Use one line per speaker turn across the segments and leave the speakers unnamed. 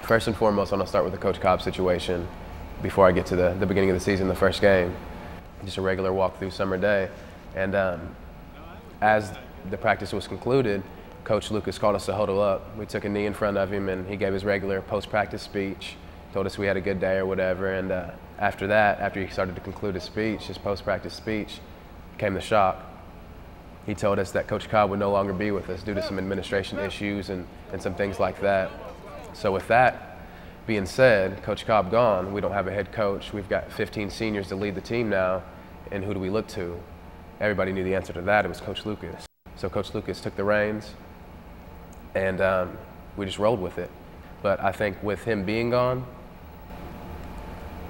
First and foremost, I'm going to start with the Coach Cobb situation before I get to the beginning of the season, the first game. Just a regular walk-through summer day. And as the practice was concluded, Coach Lucas called us to huddle up. We took a knee in front of him, and he gave his regular post-practice speech, told us we had a good day or whatever. And after that, after he started to conclude his speech, his post-practice speech, came the shock. He told us that Coach Cobb would no longer be with us due to some administration issues and some things like that. So with that being said, Coach Cobb gone, we don't have a head coach. We've got 15 seniors to lead the team now, and who do we look to? Everybody knew the answer to that. It was Coach Lucas. So Coach Lucas took the reins, and we just rolled with it. But I think with him being gone,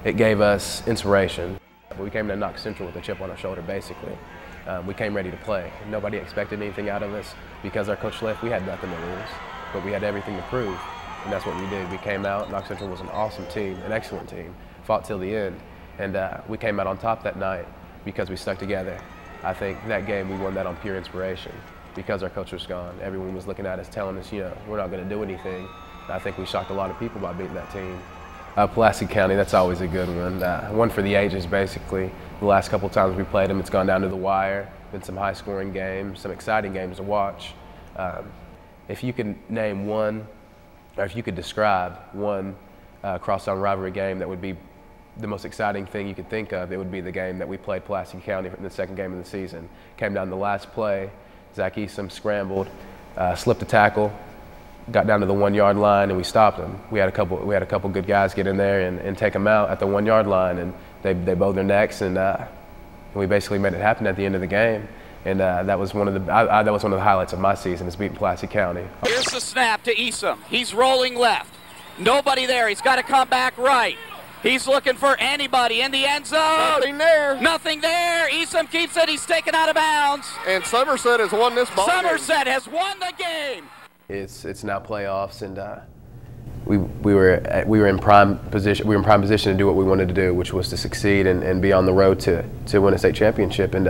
it gave us inspiration. We came to Knox Central with a chip on our shoulder, basically. We came ready to play. Nobody expected anything out of us. Because our coach left, we had nothing to lose, but we had everything to prove, and that's what we did. We came out. Knox Central was an awesome team, an excellent team, fought till the end, and we came out on top that night because we stuck together. I think that game we won that on pure inspiration because our coach was gone. Everyone was looking at us, telling us, you know, we're not going to do anything. And I think we shocked a lot of people by beating that team. Pulaski County, that's always a good one. One for the ages, basically. The last couple times we played them, it's gone down to the wire. Been some high-scoring games, some exciting games to watch. If you could name one, or if you could describe one crosstown rivalry game that would be the most exciting thing you could think of, it would be the game that we played Pulaski County in the second game of the season. Came down to the last play. Zach Eastham scrambled, slipped a tackle, got down to the 1 yard line, and we stopped him. We had a couple good guys get in there and take him out at the 1 yard line, and they bowed their necks, and we basically made it happen at the end of the game. And that was one of the highlights of my season, is beating Pulaski County.
Here's the snap to Eastham. He's rolling left. Nobody there. He's got to come back right. He's looking for anybody in the end zone.
Nothing there.
Nothing there. Eastham keeps it. He's taken out of bounds.
And Somerset has won this ball game.
Somerset has won the game.
It's now playoffs, and we were in prime position. We were in prime position to do what we wanted to do, which was to succeed and be on the road to win a state championship. And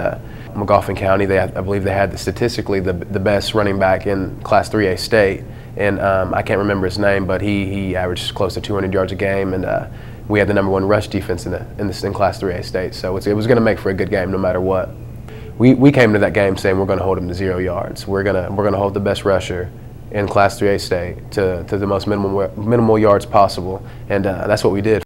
McGoffin County, I believe they had statistically the best running back in Class 3A state, and I can't remember his name, but he averaged close to 200 yards a game, and we had the #1 rush defense in Class 3A state. So it was going to make for a good game no matter what. We came to that game saying we're going to hold them to 0 yards. We're gonna hold the best rusher in Class 3A state to the most minimal yards possible, and that's what we did.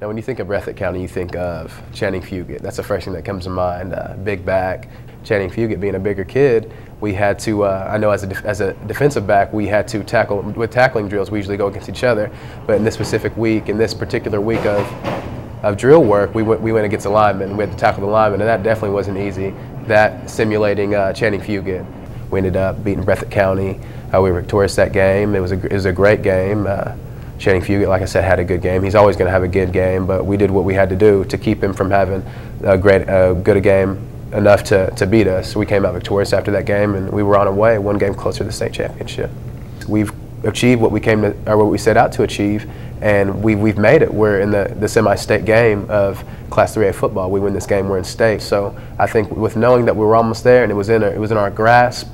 Now, when you think of Breathitt County, you think of Channing Fugit. That's the first thing that comes to mind. Big back. Channing Fugit, being a bigger kid, we had to. I know as a defensive back, we had to tackle with tackling drills. We usually go against each other, but in this specific week, in this particular week of drill work, we went against a lineman. We had to tackle the lineman, and that definitely wasn't easy. That simulating Channing Fugit. We ended up beating Breathitt County. We were victorious that game. It was a great game. Channing Fugit, like I said, had a good game. He's always going to have a good game, but we did what we had to do to keep him from having good a game enough to beat us. We came out victorious after that game, and we were on our way, one game closer to the state championship. We've achieved what we set out to achieve, and we've made it. We're in the semi-state game of Class 3A football. We win this game, we're in state. So I think with knowing that we were almost there and it was in our grasp,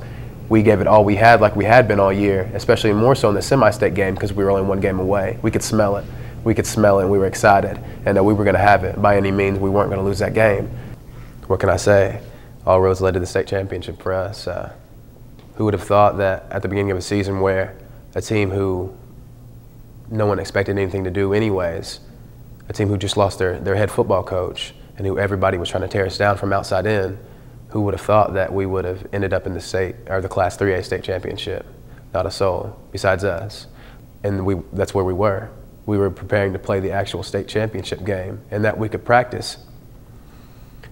we gave it all we had, like we had been all year, especially more so in the semi-state game because we were only 1 game away. We could smell it. We could smell it, and we were excited, and that we were going to have it. By any means, we weren't going to lose that game. What can I say? All roads led to the state championship for us. Who would have thought that at the beginning of a season where a team who no one expected anything to do anyways, a team who just lost their head football coach and who everybody was trying to tear us down from outside in, who would have thought that we would have ended up in the state or the Class 3A state championship? Not a soul besides us. And that's where we were. We were preparing to play the actual state championship game, and that week of practice,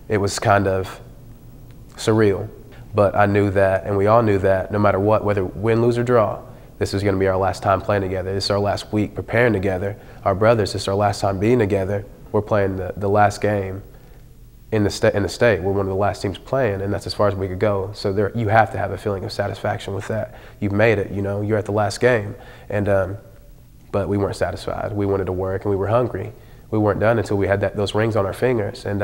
it was kind of surreal. But I knew that, and we all knew that, no matter what, whether win, lose, or draw, this was going to be our last time playing together. This is our last week preparing together. Our brothers, this is our last time being together. We're playing the last game in the state. We're one of the last teams playing, and that's as far as we could go. So you have to have a feeling of satisfaction with that. You've made it, you know, you're at the last game. And but we weren't satisfied. We wanted to work, and we were hungry. We weren't done until we had those rings on our fingers. And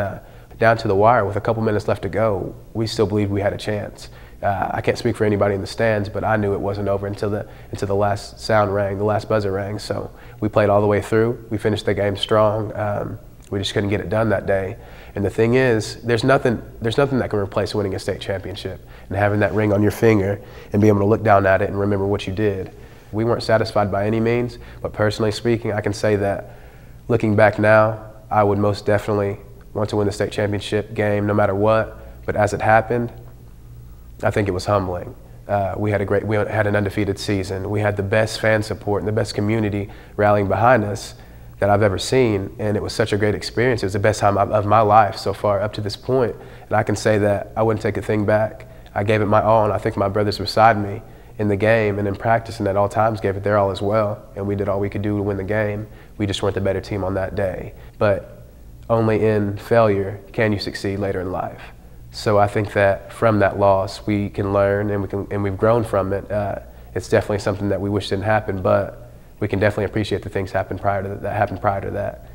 down to the wire with a couple minutes left to go, we still believed we had a chance. I can't speak for anybody in the stands, but I knew it wasn't over until the last sound rang, the last buzzer rang. So we played all the way through. We finished the game strong. We just couldn't get it done that day. And the thing is, there's nothing that can replace winning a state championship and having that ring on your finger and being able to look down at it and remember what you did. We weren't satisfied by any means, but personally speaking, I can say that looking back now, I would most definitely want to win the state championship game no matter what. But as it happened, I think it was humbling. We had an undefeated season. We had the best fan support and the best community rallying behind us that I've ever seen, and it was such a great experience. It was the best time of my life so far up to this point, and I can say that I wouldn't take a thing back. I gave it my all, and I think my brothers beside me in the game and in practice and at all times gave it their all as well, and we did all we could do to win the game. We just weren't the better team on that day. But only in failure can you succeed later in life. So I think that from that loss we can learn, and we've grown from it. It's definitely something that we wish didn't happen, but we can definitely appreciate the things that happened prior to that.